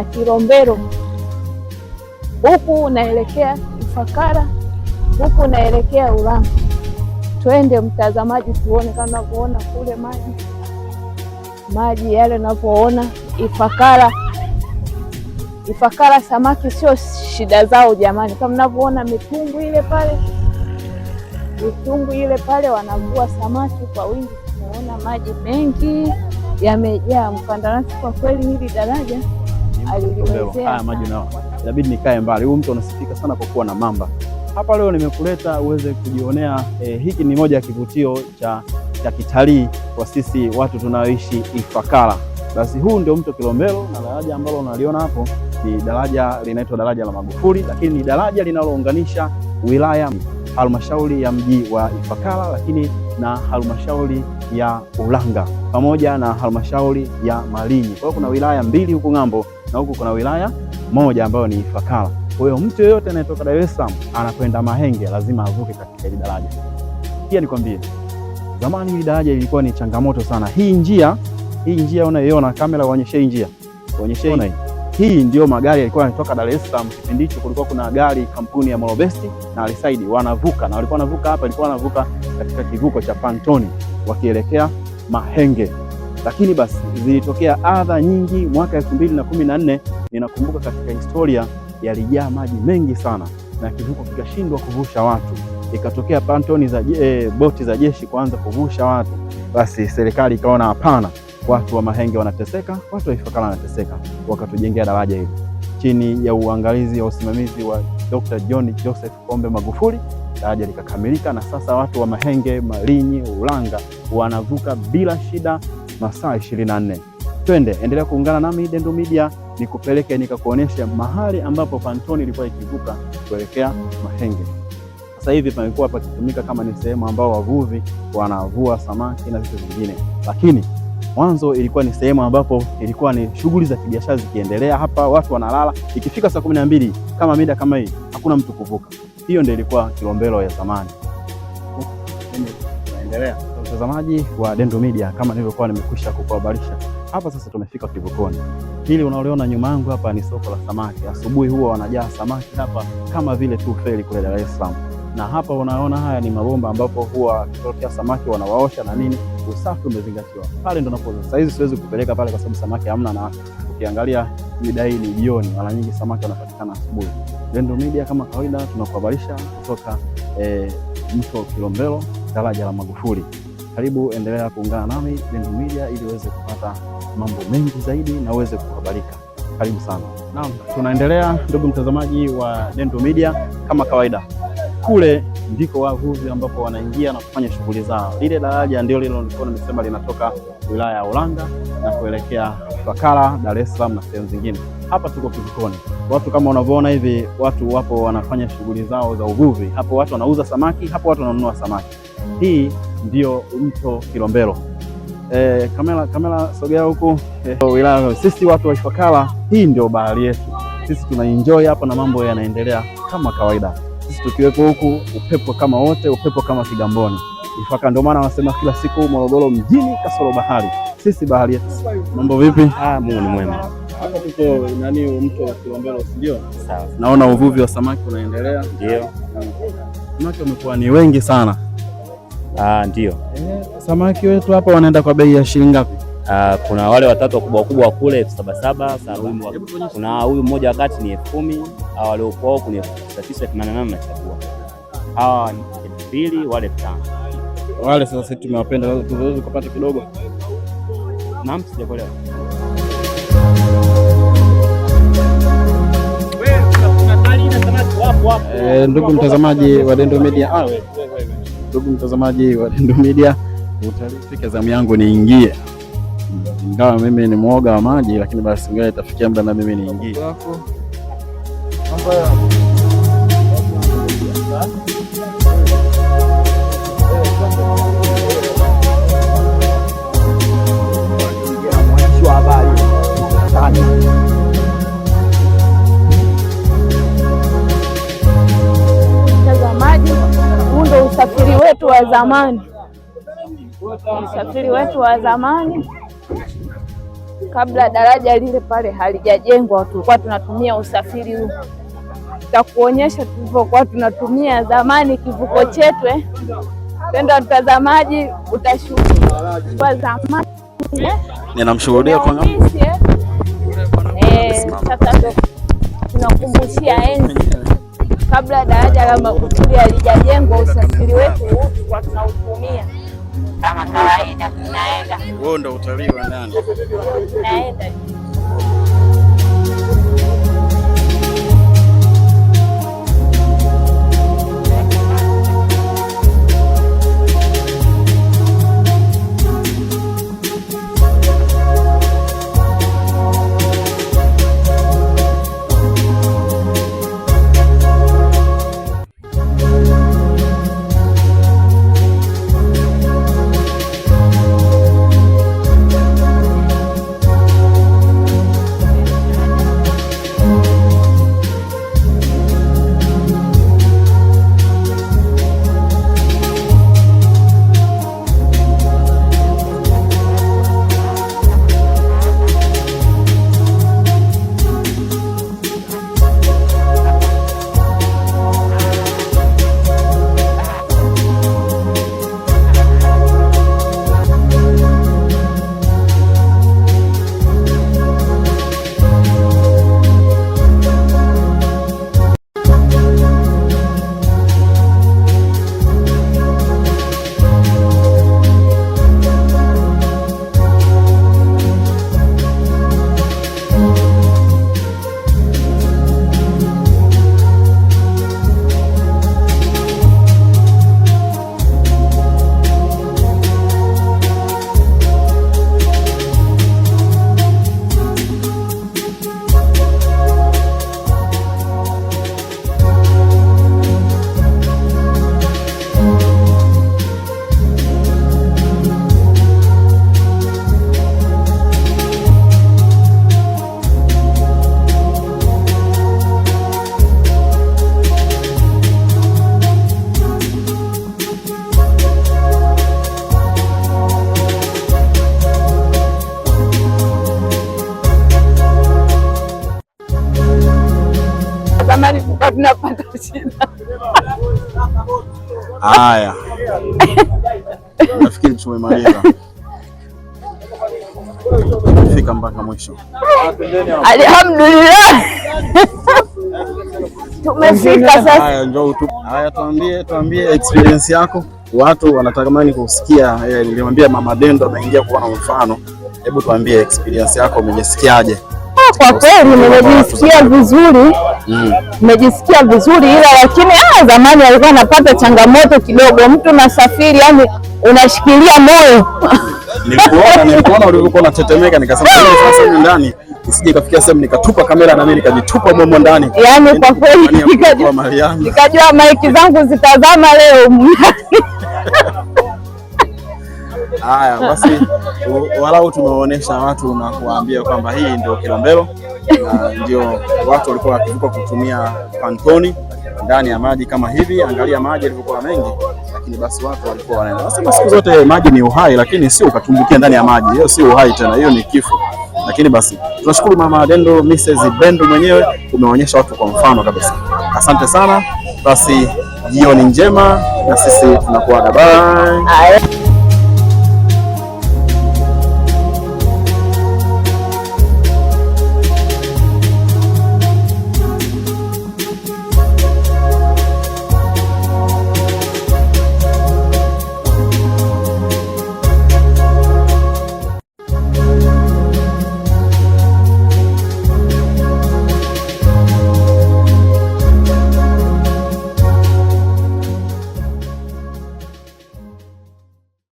na Kilombero, huku unaelekea Ifakara, huku unaelekea Ulanga. Twende mtazamaji, tuone kama unavyoona kule maji yale unavyoona Ifakara. Ifakara samaki sio shida zao jamani, kama mnavyoona mitungu ile pale wanavua samaki kwa wingi. Tunaona maji mengi yamejaa. Mkandarasi kwa kweli hili daraja aliliwezea. Haya maji nao inabidi nikae mbali. Huyu mtu anasifika sana kwa kuwa na mamba. Hapa leo nimekuleta uweze kujionea hiki ni moja ya kivutio cha kitalii kwa sisi watu tunaoishi Ifakara. Basi huu ndio mto Kilombero, na daraja ambalo unaliona hapo ni daraja linaitwa daraja la Magufuli, lakini ni daraja linalounganisha wilaya, halmashauri ya mji wa Ifakara, lakini na halmashauri ya Ulanga pamoja na halmashauri ya Malinyi. Kwa hiyo kuna wilaya mbili huku ng'ambo na huku kuna wilaya moja ambayo ni Ifakara. Kwa hiyo mtu yeyote anayetoka Dar es Salaam anakwenda Mahenge lazima avuke katika hili daraja. Pia nikwambie, zamani hili daraja lilikuwa ni changamoto sana. Hii njia unayoiona, kamera uonyeshe hii njia. Uonyeshe hii ndio magari yalikuwa yanatoka Dar es Salaam. Kipindi hicho kulikuwa kuna gari kampuni ya Molobesti na Alisaidi wanavuka, na walikuwa wanavuka hapa, ilikuwa wanavuka katika kivuko cha Pantoni wakielekea Mahenge. Lakini basi zilitokea adha nyingi. Mwaka 2014 ninakumbuka katika historia yalijaa maji mengi sana na kivuko kikashindwa kuvusha watu. Ikatokea Pantoni za boti za jeshi kuanza kuvusha watu. Basi serikali ikaona hapana, watu wa Mahenge wanateseka, watu wa Ifakara wanateseka, wakatujengea daraja hili chini ya uangalizi wa usimamizi wa Dr. John Joseph Pombe Magufuli. Daraja likakamilika na sasa watu wa Mahenge, Malinyi, Ulanga wanavuka bila shida masaa 24. Twende, endelea kuungana nami Dendo Media nikupeleke nikakuonesha mahali ambapo Pantoni ilikuwa ikivuka kuelekea Mahenge. Sasa hivi pamekuwa pakitumika kama ni sehemu ambao wavuvi wanavua samaki na vitu vingine, lakini mwanzo ilikuwa ni sehemu ambapo ilikuwa ni shughuli za kibiashara zikiendelea. Hapa watu wanalala, ikifika saa 12 kama mida kama hii hakuna mtu kuvuka. Hiyo ndio ilikuwa Kilombero ya zamani. Tunaendelea mtazamaji wa Dendo Media, kama nilivyokuwa nimekwisha kukuhabarisha. Hapa sasa tumefika kivukoni. Hili unaliona nyuma yangu hapa ni soko la samaki. Asubuhi huwa wanajaa samaki hapa kama vile tu feri kule Dar es Salaam. Na hapa unaona haya ni mabomba ambapo huwa kitokea samaki wanawaosha na nini, usafi umezingatiwa. Pale ndo napo sasa hizi siwezi kupeleka pale kwa sababu samaki hamna, na ukiangalia mida hii ni jioni, mara nyingi samaki wanapatikana asubuhi. Dendo Media kama kawaida tunakuhabarisha kutoka mto Kilombero, daraja la Magufuli. Karibu, endelea kuungana nami Dendo Media ili uweze kupata mambo mengi zaidi na uweze kuhabarika. Karibu sana. Naam, tunaendelea ndugu mtazamaji wa Dendo Media kama kawaida. Kule ndiko wavuvi ambapo wanaingia na kufanya shughuli zao. Lile daraja ndio lile nilikuwa nimesema linatoka wilaya ya Ulanga na kuelekea Ifakara, Dar es Salaam na sehemu zingine. Hapa tuko kivukoni. Watu kama unavyoona hivi, watu wapo wanafanya shughuli zao za uvuvi. Hapo watu wanauza samaki, hapo watu wananunua samaki. Hii ndio mto Kilombero. Kamera sogea huku. Wilaya sisi watu wa Ifakara, hii ndio bahari yetu. Sisi tunaenjoy hapa na mambo yanaendelea kama kawaida. Sisi tukiwepo huku, upepo kama wote, upepo kama Kigamboni. Ifakara ndio maana wanasema kila siku Morogoro mjini kasoro bahari. Sisi bahari yetu. Mambo vipi? Mungu ni mwema. Hapa tuko mto wa Kilombero, ndio? Sawa. Naona uvuvi wa samaki unaendelea. Ndio. Samaki wamekuwa ni wengi sana. Ndio. Samaki wetu hapa wanaenda kwa bei ya shilingi ngapi? Kuna wale watatu wakubwa kule 77,000. Kuna huyu mmoja wakati ni 10,000, au wale ukoo kuna 988 nachagua. Hawa ni 2,000, wale 5. Wale sasa sisi tumewapenda, tuweze kupata kidogo. Naam, sijakuelewa. Ndugu mtazamaji wa Dendo Media, ndugu mtazamaji wa Dendo Media, utalifika zamu yangu niingie. Ingawa mimi ni mwoga wa maji, lakini basi ngoja itafikia muda na mimi niingie. Mtazamaji, huu ndio usafiri wetu wa zamani. Usafiri wetu wa zamani kabla daraja lile pale halijajengwa tulikuwa tunatumia usafiri huu. Tutakuonyesha tulivyokuwa tunatumia zamani kivuko chetu. Penda mtazamaji utashuhudia kwa zamani. Ninamshuhudia kwa ngapi? Sasa ndo tunakumbushia enzi kabla daraja la Magufuli halijajengwa, usafiri wetu huu tulikuwa tunautumia kama kawaida. Tunaenda wewe, ndo utalii wa ndani naenda. Tunapata shida. Haya. Nafikiri tumemaliza. Fika mpaka mwisho. Alhamdulillah. Tumefika sasa. Haya, njoo tu. Haya, tuambie experience yako. Watu wanatamani kusikia. Nilimwambia Mama Dendo ameingia kuona mfano. Hebu tuambie experience yako, umejisikiaje? Kwa kweli nimejisikia vizuri. Nimejisikia vizuri, ila lakini zamani alikuwa anapata changamoto kidogo. Mtu nasafiri, yani unashikilia moyo. Nilipoona ulivyokuwa unatetemeka nikasema sasa ndani isije kafikia sehemu nikatupa kamera na mimi nikajitupa momo ndani. Yani kwa kweli nikajua maiki zangu zitazama leo. Haya basi, walau tumeonyesha watu na kuwaambia kwamba hii ndio Kilombero na ndio watu walikuwa wakivuka kutumia pantoni ndani ya maji kama hivi. Angalia maji yalivyokuwa mengi, lakini basi watu walikuwa wanaenda. Nasema siku zote maji ni uhai, lakini sio ukatumbukia ndani ya maji. Hiyo sio uhai tena, hiyo ni kifo. Lakini basi tunashukuru Mama Dendo, Mrs. Bendo mwenyewe, umeonyesha watu kwa mfano kabisa. Asante sana. Basi jioni njema, na sisi tunakuaga bye.